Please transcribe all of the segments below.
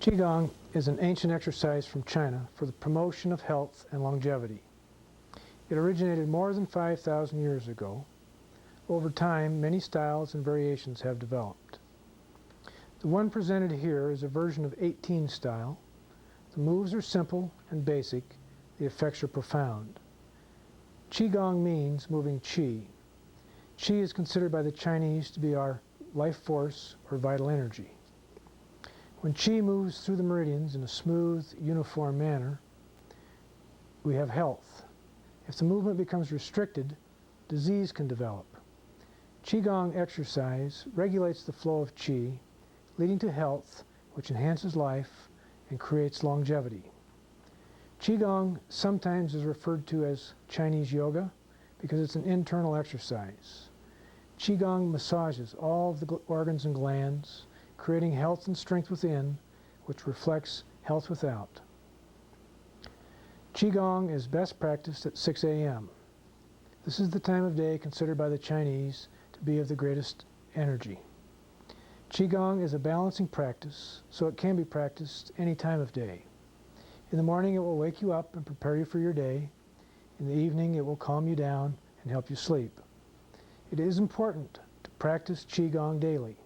Qigong is an ancient exercise from China for the promotion of health and longevity. It originated more than 5,000 years ago. Over time, many styles and variations have developed. The one presented here is a version of 18 style. The moves are simple and basic. The effects are profound. Qigong means moving qi. Qi is considered by the Chinese to be our life force or vital energy. When qi moves through the meridians in a smooth, uniform manner, we have health. If the movement becomes restricted, disease can develop. Qigong exercise regulates the flow of qi, leading to health, which enhances life and creates longevity. Qigong sometimes is referred to as Chinese yoga because it's an internal exercise. Qigong massages all of the organs and glands, creating health and strength within, which reflects health without. Qigong is best practiced at 6 a.m. This is the time of day considered by the Chinese to be of the greatest energy. Qigong is a balancing practice, so it can be practiced any time of day. In the morning it will wake you up and prepare you for your day. In the evening it will calm you down and help you sleep. It is important to practice Qigong daily.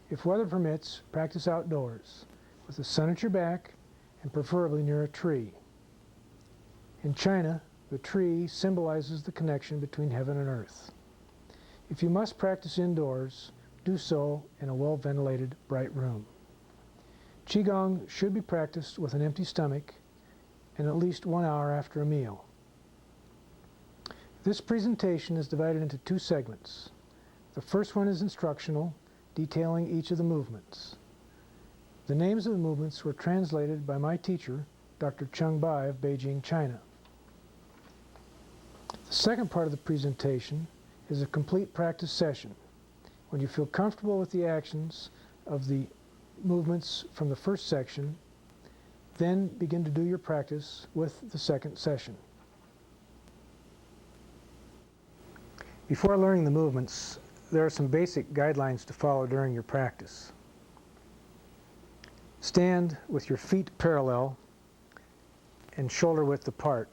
If weather permits, practice outdoors, with the sun at your back and preferably near a tree. In China, the tree symbolizes the connection between heaven and earth. If you must practice indoors, do so in a well-ventilated, bright room. Qigong should be practiced with an empty stomach and at least 1 hour after a meal. This presentation is divided into 2 segments. The first one is instructional, detailing each of the movements. The names of the movements were translated by my teacher, Dr. Cheng Bai of Beijing, China. The second part of the presentation is a complete practice session. When you feel comfortable with the actions of the movements from the first section, then begin to do your practice with the second session. Before learning the movements, there are some basic guidelines to follow during your practice. Stand with your feet parallel and shoulder width apart.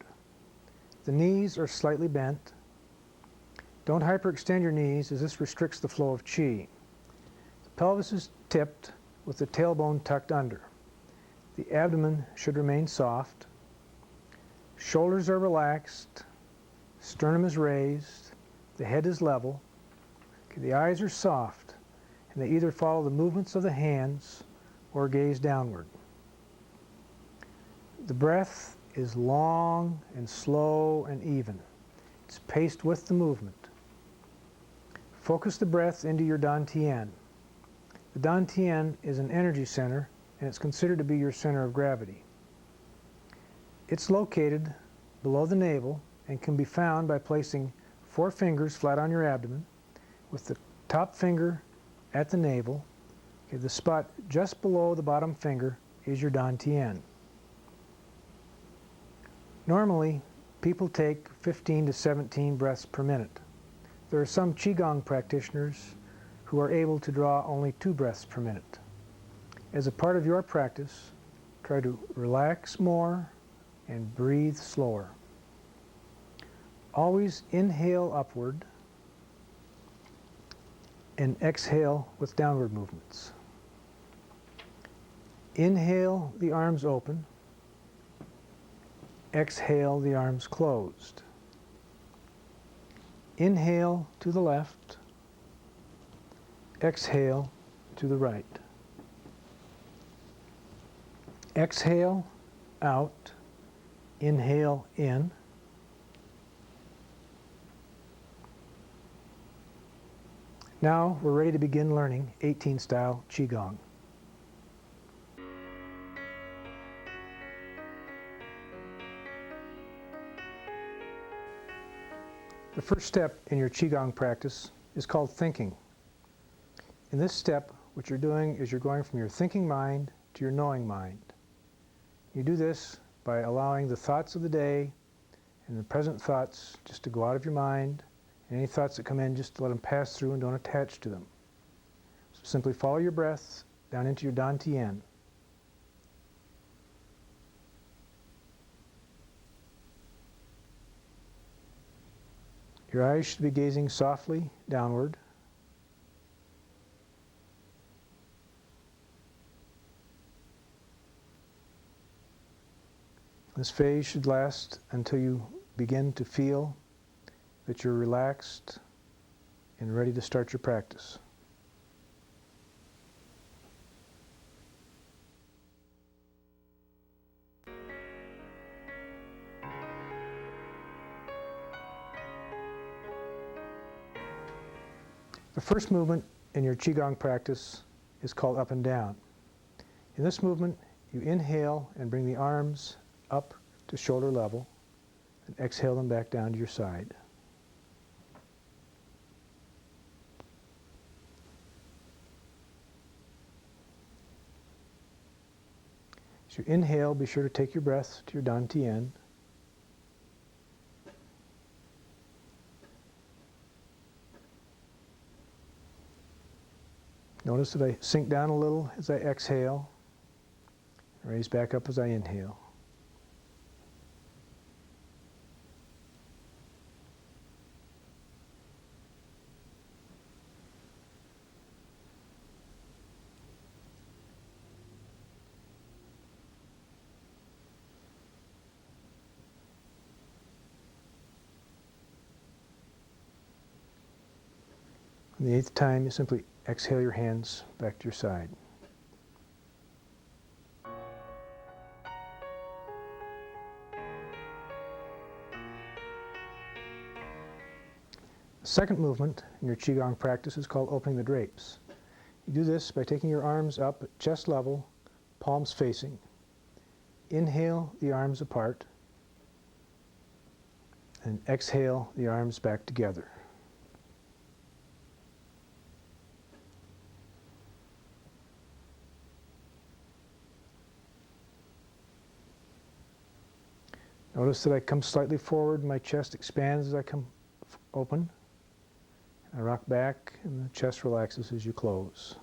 The knees are slightly bent. Don't hyperextend your knees as this restricts the flow of qi. The pelvis is tipped with the tailbone tucked under. The abdomen should remain soft. Shoulders are relaxed. Sternum is raised. The head is level. The eyes are soft, and they either follow the movements of the hands or gaze downward. The breath is long and slow and even. It's paced with the movement. Focus the breath into your dantian. The dantian is an energy center, and it's considered to be your center of gravity. It's located below the navel and can be found by placing 4 fingers flat on your abdomen, with the top finger at the navel. Okay, the spot just below the bottom finger is your dantian. Normally, people take 15 to 17 breaths per minute. There are some Qigong practitioners who are able to draw only 2 breaths per minute. As a part of your practice, try to relax more and breathe slower. Always inhale upward and exhale with downward movements. Inhale the arms open. Exhale the arms closed. Inhale to the left. Exhale to the right. Exhale out. Inhale in. Now we're ready to begin learning 18 style Qigong. The first step in your Qigong practice is called thinking. In this step, what you're doing is you're going from your thinking mind to your knowing mind. You do this by allowing the thoughts of the day and the present thoughts just to go out of your mind. And any thoughts that come in, just to let them pass through and don't attach to them. So simply follow your breath down into your dantian. Your eyes should be gazing softly downward. This phase should last until you begin to feel that you're relaxed and ready to start your practice. The first movement in your Qigong practice is called up and down. In this movement, you inhale and bring the arms up to shoulder level, and exhale them back down to your side. As you inhale, be sure to take your breath to your dantian. Notice that I sink down a little as I exhale, raise back up as I inhale. On the 8th time, you simply exhale your hands back to your side. The second movement in your Qigong practice is called opening the drapes. You do this by taking your arms up at chest level, palms facing. Inhale the arms apart, and exhale the arms back together. Notice that I come slightly forward, my chest expands as I come open. I rock back, and the chest relaxes as you close.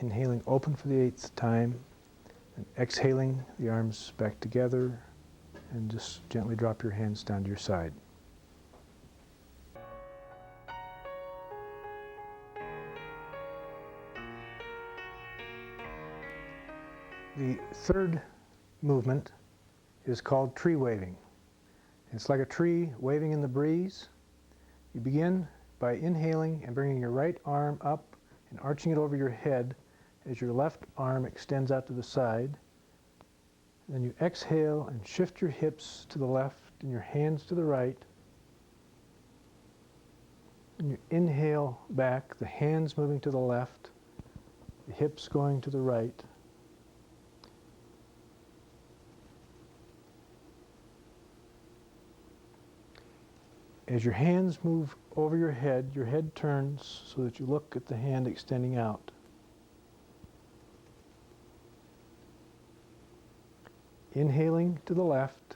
Inhaling open for the 8th time, and exhaling the arms back together, and just gently drop your hands down to your side. The third movement is called tree waving. It's like a tree waving in the breeze. You begin by inhaling and bringing your right arm up and arching it over your head as your left arm extends out to the side. Then you exhale and shift your hips to the left and your hands to the right. And you inhale back, the hands moving to the left, the hips going to the right. As your hands move over your head turns so that you look at the hand extending out. Inhaling to the left,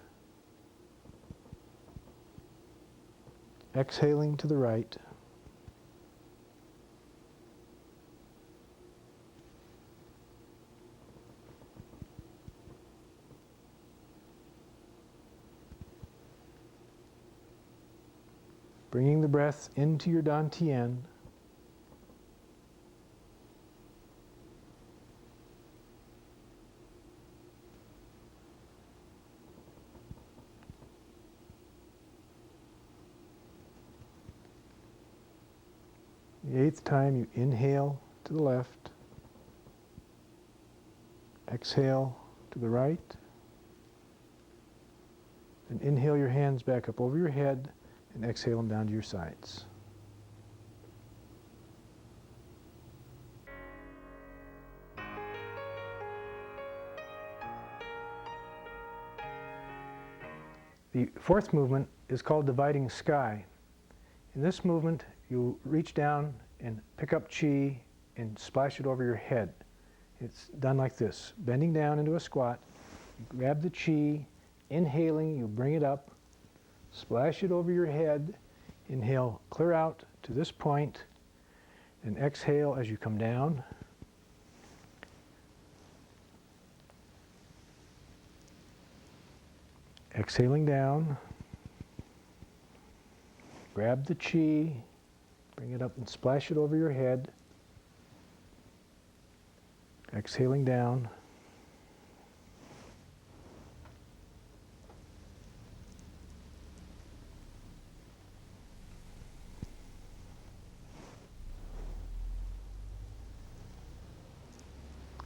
exhaling to the right. Bringing the breath into your dantian. The 8th time, you inhale to the left, exhale to the right, and inhale your hands back up over your head and exhale them down to your sides. The 4th movement is called dividing sky. In this movement, you reach down and pick up chi and splash it over your head. It's done like this, bending down into a squat, you grab the chi, inhaling, you bring it up, splash it over your head, inhale, clear out to this point, and exhale as you come down. Exhaling down, grab the chi, bring it up and splash it over your head. Exhaling down.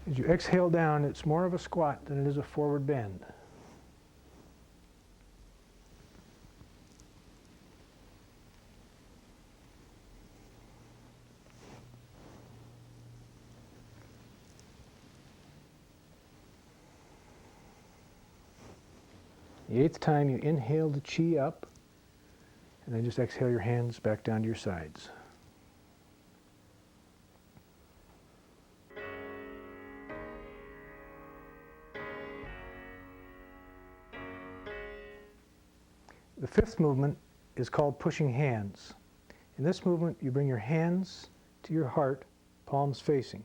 As you exhale down, it's more of a squat than it is a forward bend. The 8th time, you inhale the chi up, and then just exhale your hands back down to your sides. The 5th movement is called pushing hands. In this movement, you bring your hands to your heart, palms facing.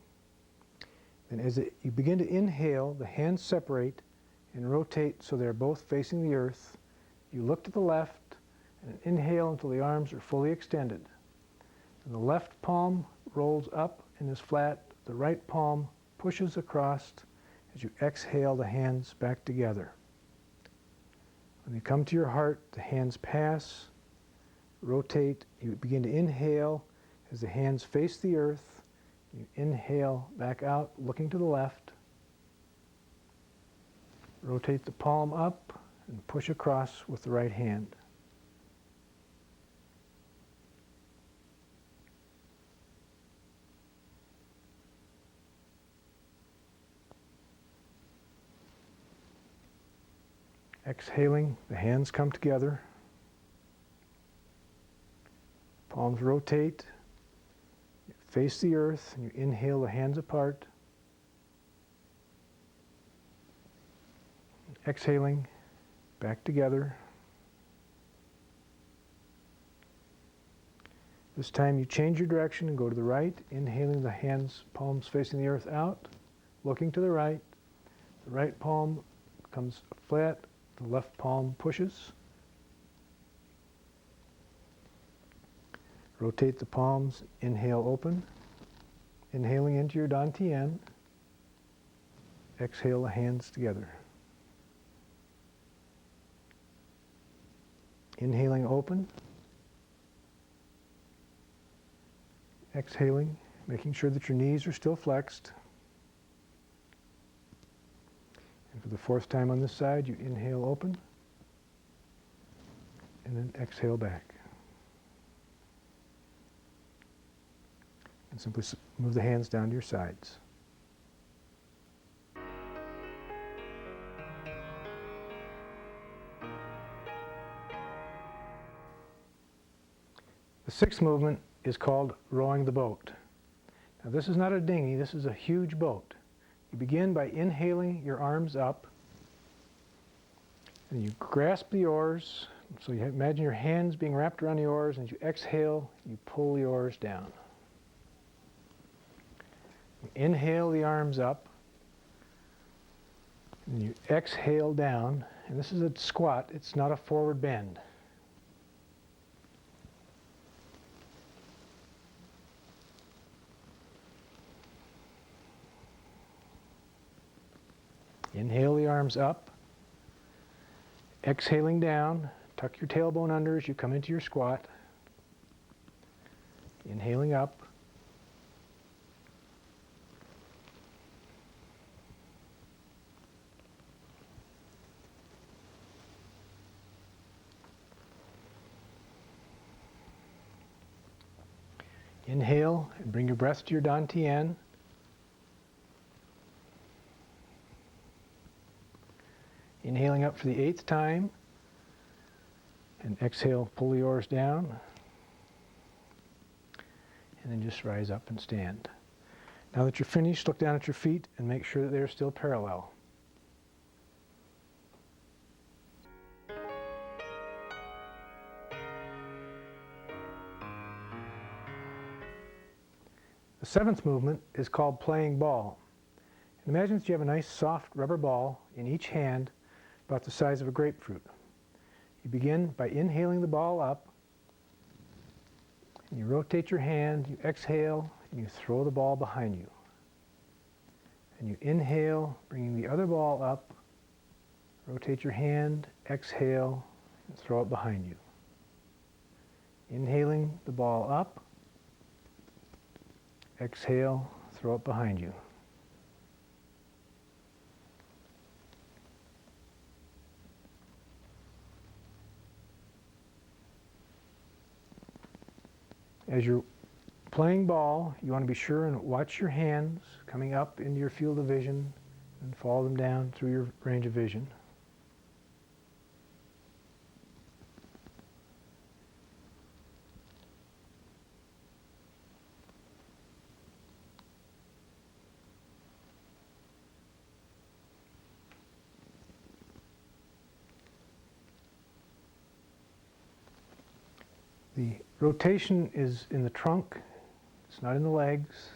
And as you begin to inhale, the hands separate and rotate so they're both facing the earth. You look to the left and inhale until the arms are fully extended. And the left palm rolls up and is flat. The right palm pushes across as you exhale the hands back together. When you come to your heart, the hands pass, rotate. You begin to inhale as the hands face the earth. You inhale back out, looking to the left. Rotate the palm up and push across with the right hand. Exhaling, the hands come together. Palms rotate. You face the earth and you inhale the hands apart. Exhaling, back together. This time you change your direction and go to the right, inhaling the hands, palms facing the earth out, looking to the right. The right palm comes flat, the left palm pushes. Rotate the palms, inhale open. Inhaling into your dantian. Exhale the hands together. Inhaling open. Exhaling, making sure that your knees are still flexed. And for the 4th time on this side, you inhale open. And then exhale back. And simply move the hands down to your sides. The 6th movement is called rowing the boat. Now this is not a dinghy, this is a huge boat. You begin by inhaling your arms up, and you grasp the oars. So you imagine your hands being wrapped around the oars, and as you exhale, you pull the oars down. You inhale the arms up, and you exhale down, and this is a squat, it's not a forward bend. Inhale the arms up, exhaling down, tuck your tailbone under as you come into your squat. Inhaling up. Inhale and bring your breath to your dantian. Inhaling up for the 8th time. And exhale, pull the oars down. And then just rise up and stand. Now that you're finished, look down at your feet and make sure that they're still parallel. The seventh movement is called playing ball. And imagine that you have a nice soft rubber ball in each hand about the size of a grapefruit. You begin by inhaling the ball up, and you rotate your hand, you exhale, and you throw the ball behind you. And you inhale, bringing the other ball up, rotate your hand, exhale, and throw it behind you. Inhaling the ball up, exhale, throw it behind you. As you're playing ball, you want to be sure and watch your hands coming up into your field of vision and follow them down through your range of vision. The rotation is in the trunk, it's not in the legs.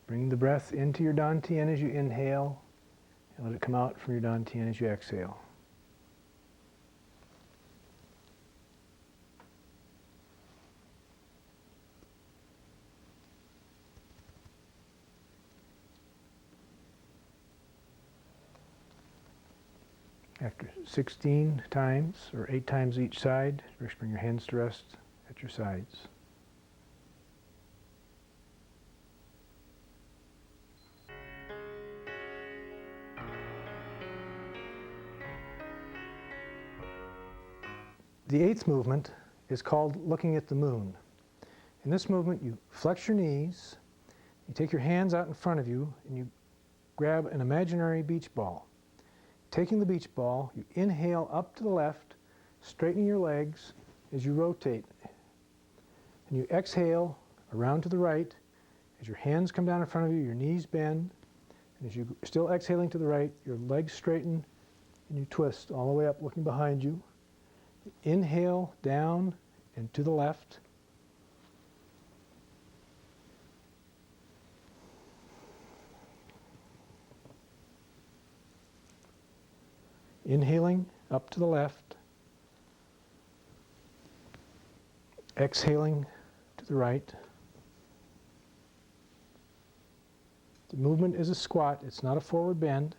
Bring the breath into your dantian as you inhale, and let it come out from your dantian as you exhale. After 16 times, or 8 times each side, just bring your hands to rest at your sides. The eighth movement is called looking at the moon. In this movement, you flex your knees, you take your hands out in front of you, and you grab an imaginary beach ball. Taking the beach ball, you inhale up to the left, straightening your legs as you rotate. And you exhale around to the right. As your hands come down in front of you, your knees bend. And as you're still exhaling to the right, your legs straighten and you twist all the way up, looking behind you. Inhale down and to the left. Inhaling up to the left, exhaling to the right. The movement is a squat, it's not a forward bend.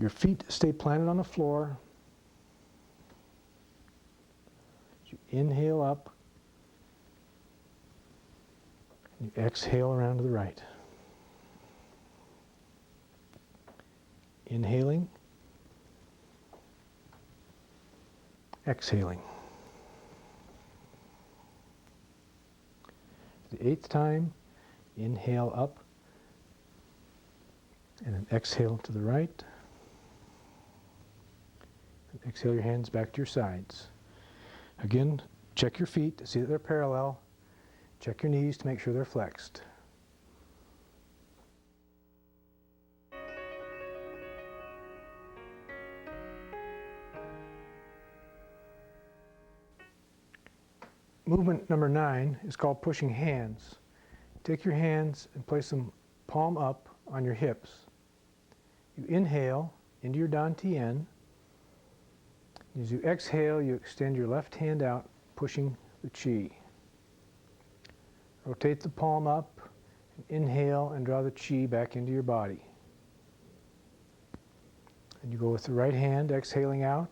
Your feet stay planted on the floor. You inhale up, and you exhale around to the right. Inhaling, exhaling. The eighth time, inhale up, and then exhale to the right. And exhale your hands back to your sides. Again, check your feet to see that they're parallel. Check your knees to make sure they're flexed. Movement number 9 is called pushing hands. Take your hands and place them palm up on your hips. You inhale into your dantian. As you exhale, you extend your left hand out, pushing the chi. Rotate the palm up, and inhale and draw the chi back into your body. And you go with the right hand, exhaling out.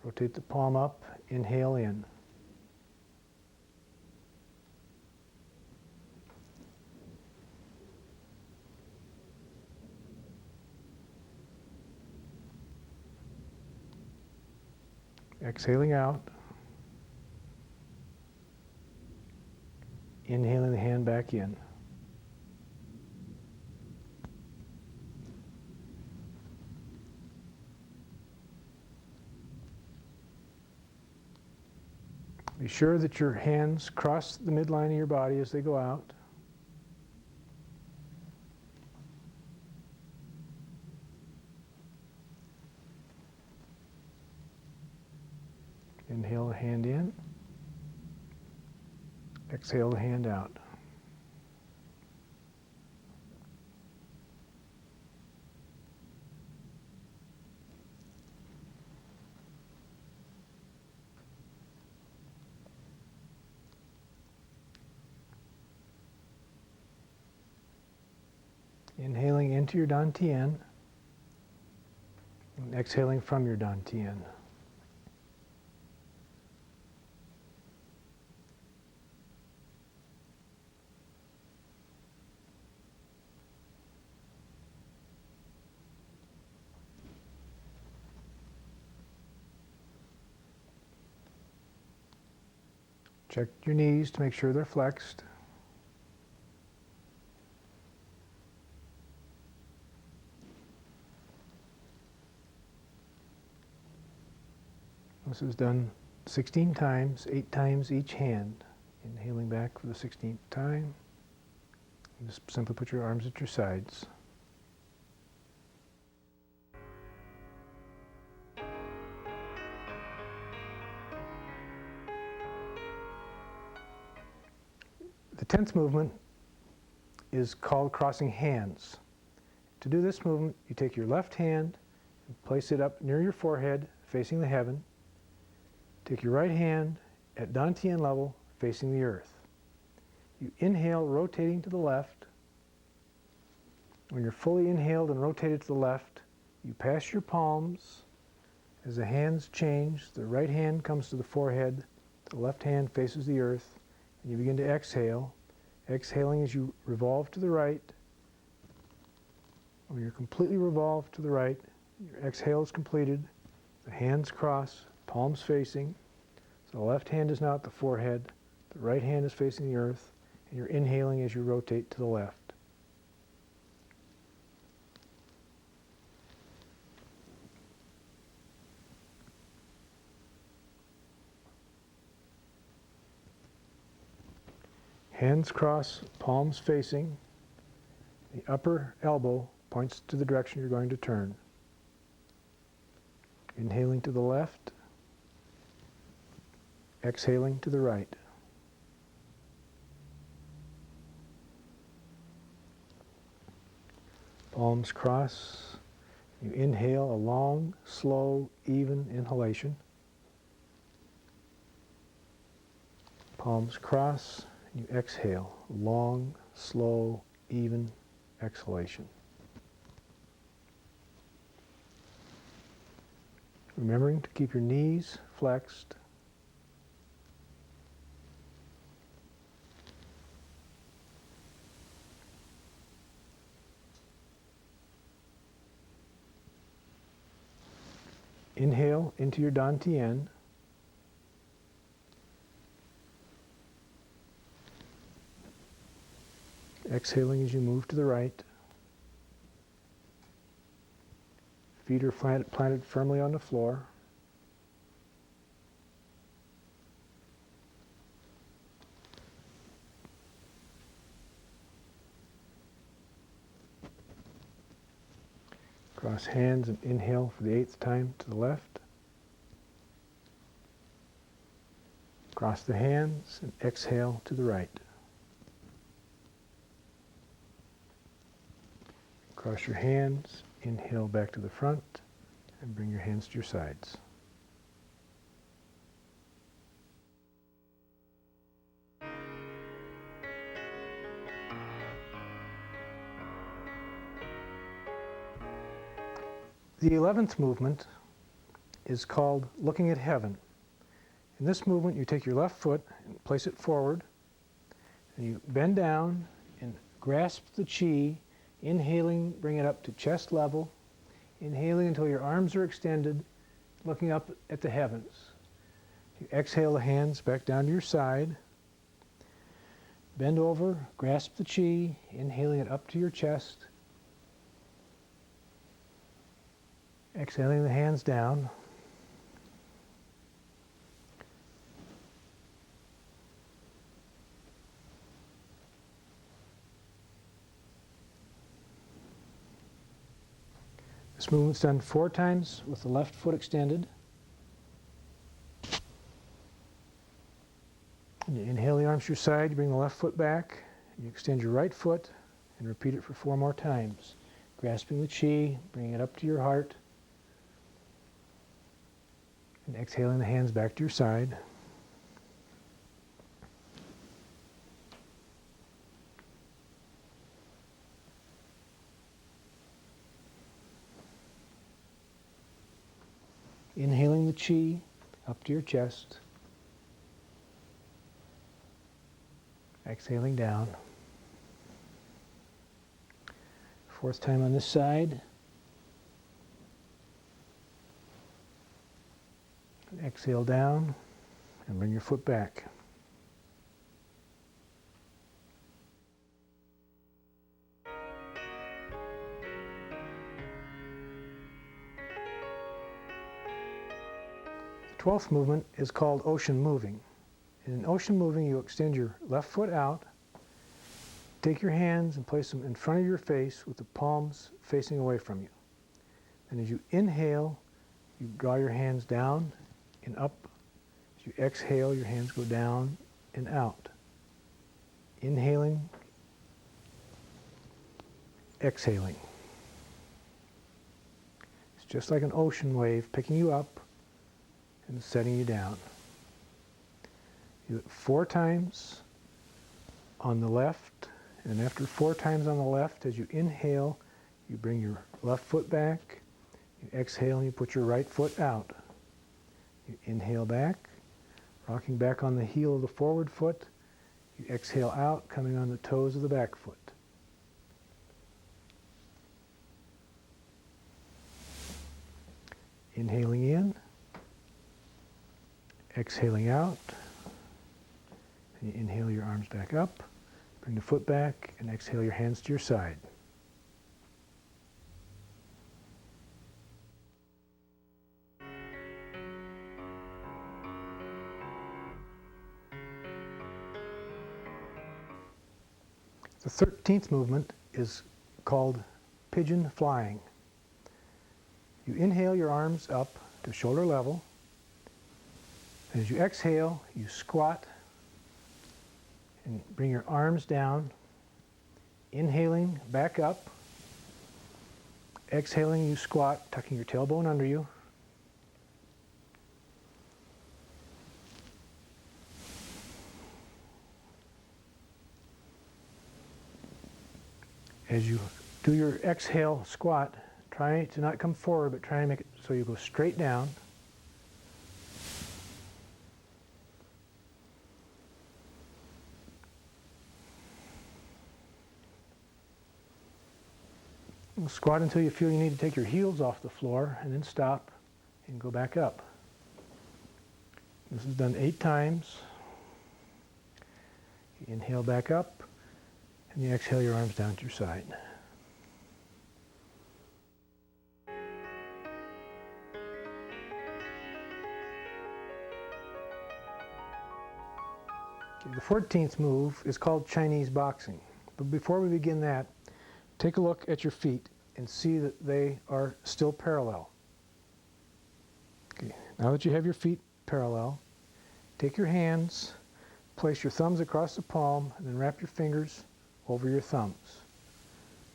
Rotate the palm up, inhale in. Exhaling out. Inhaling the hand back in. Be sure that your hands cross the midline of your body as they go out. Inhale the hand in. Exhale the hand out. Inhaling into your dantian and exhaling from your dantian. Check your knees to make sure they're flexed. This is done 16 times, 8 times each hand. Inhaling back for the 16th time. Just simply put your arms at your sides. The 10th movement is called crossing hands. To do this movement, you take your left hand and place it up near your forehead, facing the heaven. Take your right hand at dantian level, facing the earth. You inhale, rotating to the left. When you're fully inhaled and rotated to the left, you pass your palms. As the hands change, the right hand comes to the forehead, the left hand faces the earth, and you begin to exhale. Exhaling as you revolve to the right. When you're completely revolved to the right, your exhale is completed, the hands cross, palms facing. So the left hand is now at the forehead, the right hand is facing the earth, and you're inhaling as you rotate to the left. Hands cross, palms facing. The upper elbow points to the direction you're going to turn. Inhaling to the left, exhaling to the right. Palms cross. You inhale a long, slow, even inhalation. Palms cross. You exhale, long, slow, even exhalation. Remembering to keep your knees flexed. Inhale into your dantian. Exhaling as you move to the right. Feet are planted firmly on the floor. Cross hands and inhale for the 8th time to the left. Cross the hands and exhale to the right. Cross your hands, inhale back to the front, and bring your hands to your sides. The 11th movement is called looking at heaven. In this movement, you take your left foot and place it forward, and you bend down and grasp the chi. Inhaling, bring it up to chest level. Inhaling until your arms are extended, looking up at the heavens. You exhale the hands back down to your side. Bend over, grasp the chi, inhaling it up to your chest. Exhaling the hands down. This movement's done 4 times with the left foot extended. And you inhale the arms to your side, you bring the left foot back, you extend your right foot, and repeat it for 4 more times. Grasping the chi, bringing it up to your heart, and exhaling the hands back to your side. Inhaling the chi up to your chest. Exhaling down. 4th time on this side. Exhale down and bring your foot back. The 12th movement is called ocean moving. In ocean moving, you extend your left foot out, take your hands and place them in front of your face with the palms facing away from you. And as you inhale, you draw your hands down and up. As you exhale, your hands go down and out. Inhaling, exhaling. It's just like an ocean wave picking you up and setting you down. You do it 4 times on the left, and after 4 times on the left, as you inhale, you bring your left foot back, you exhale and you put your right foot out. You inhale back, rocking back on the heel of the forward foot, you exhale out, coming on the toes of the back foot. Inhaling in, exhaling out, and you inhale your arms back up, bring the foot back, and exhale your hands to your side. The 13th movement is called pigeon flying. You inhale your arms up to shoulder level. As you exhale, you squat and bring your arms down. Inhaling, back up. Exhaling, you squat, tucking your tailbone under you. As you do your exhale squat, try to not come forward, but try and make it so you go straight down. Squat until you feel you need to take your heels off the floor, and then stop and go back up. This is done 8 times. You inhale back up, and you exhale your arms down to your side. Okay, the 14th move is called Chinese boxing. But before we begin that, take a look at your feet and see that they are still parallel. Okay, now that you have your feet parallel, take your hands, place your thumbs across the palm, and then wrap your fingers over your thumbs.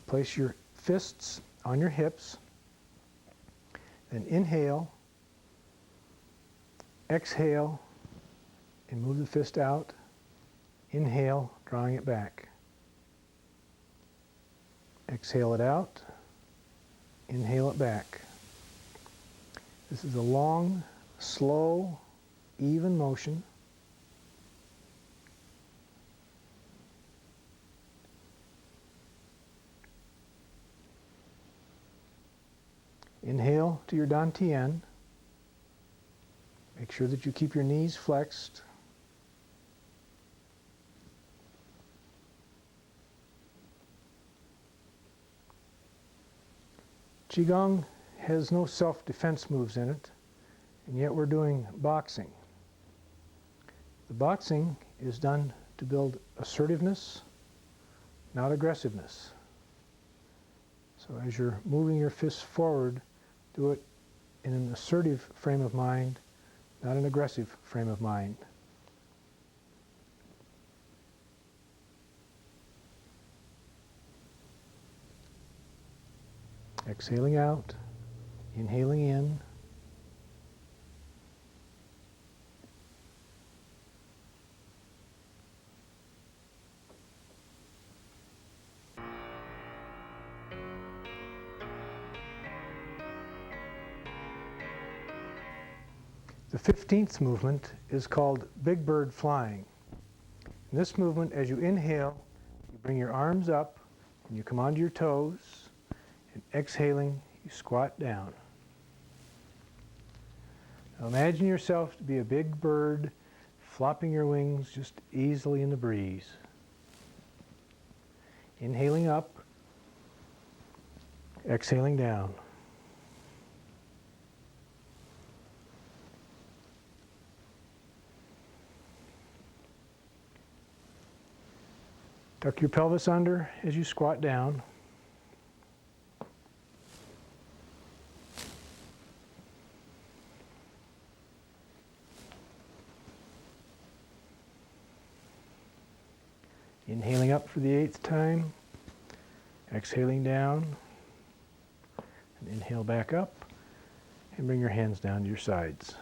Place your fists on your hips, then inhale, exhale, and move the fist out. Inhale, drawing it back. Exhale it out, inhale it back. This is a long, slow, even motion. Inhale to your dantian. Make sure that you keep your knees flexed. Qigong has no self-defense moves in it, and yet we're doing boxing. The boxing is done to build assertiveness, not aggressiveness. So as you're moving your fists forward, do it in an assertive frame of mind, not an aggressive frame of mind. Exhaling out, inhaling in. The 15th movement is called Big Bird Flying. In this movement, as you inhale, you bring your arms up and you come onto your toes, and exhaling, you squat down. Now imagine yourself to be a big bird flopping your wings just easily in the breeze. Inhaling up, exhaling down. Tuck your pelvis under as you squat down. Inhaling up for the 8th time, exhaling down, and inhale back up, and bring your hands down to your sides.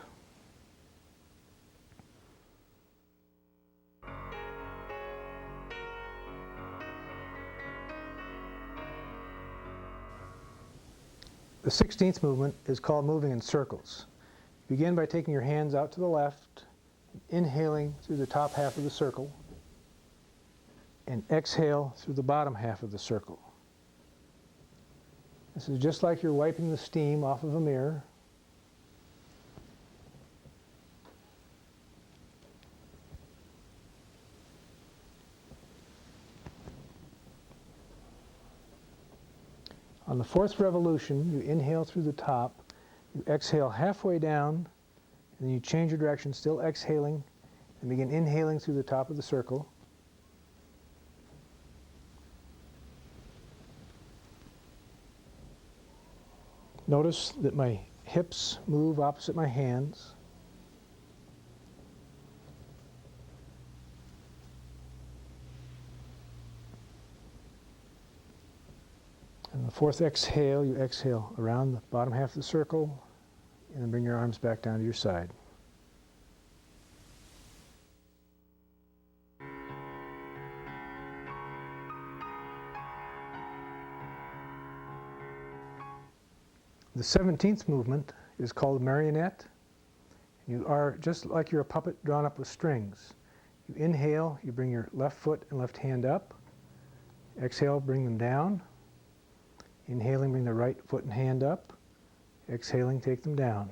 The 16th movement is called moving in circles. Begin by taking your hands out to the left, inhaling through the top half of the circle, and exhale through the bottom half of the circle. This is just like you're wiping the steam off of a mirror. On the 4th revolution, you inhale through the top, you exhale halfway down, and then you change your direction, still exhaling, and begin inhaling through the top of the circle. Notice that my hips move opposite my hands. And the 4th exhale, you exhale around the bottom half of the circle, and then bring your arms back down to your side. The 17th movement is called marionette. You are just like you're a puppet drawn up with strings. You inhale, you bring your left foot and left hand up. Exhale, bring them down. Inhaling, bring the right foot and hand up. Exhaling, take them down.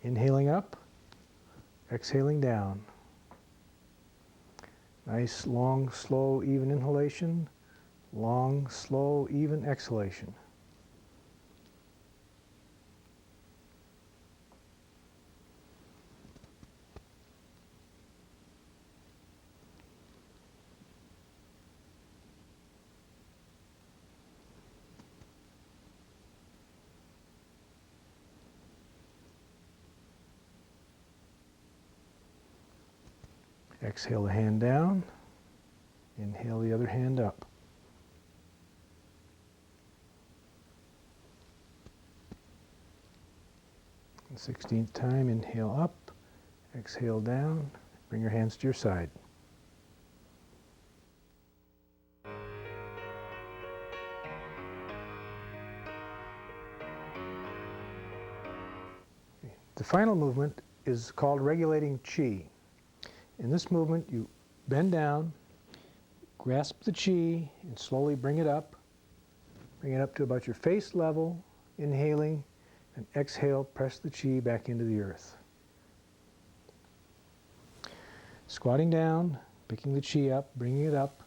Inhaling up, exhaling down. Nice, long, slow, even inhalation. Long, slow, even exhalation. Exhale the hand down, inhale the other hand up. The 16th time, inhale up, exhale down, bring your hands to your side. The final movement is called regulating qi. In this movement, you bend down, grasp the qi, and slowly bring it up. Bring it up to about your face level, inhaling, and exhale, press the qi back into the earth. Squatting down, picking the qi up, bringing it up.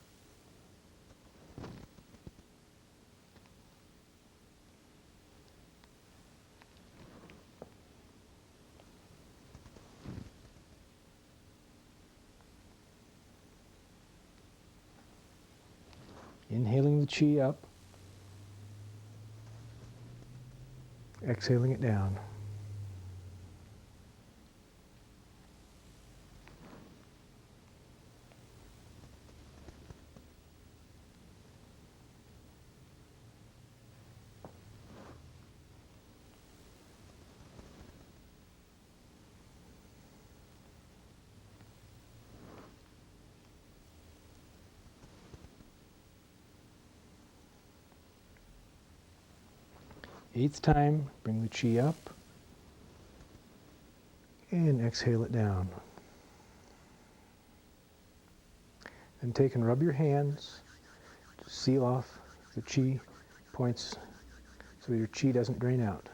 Inhaling the qi up, exhaling it down. Eighth time, bring the qi up and exhale it down. Then take and rub your hands to seal off the qi points so your qi doesn't drain out.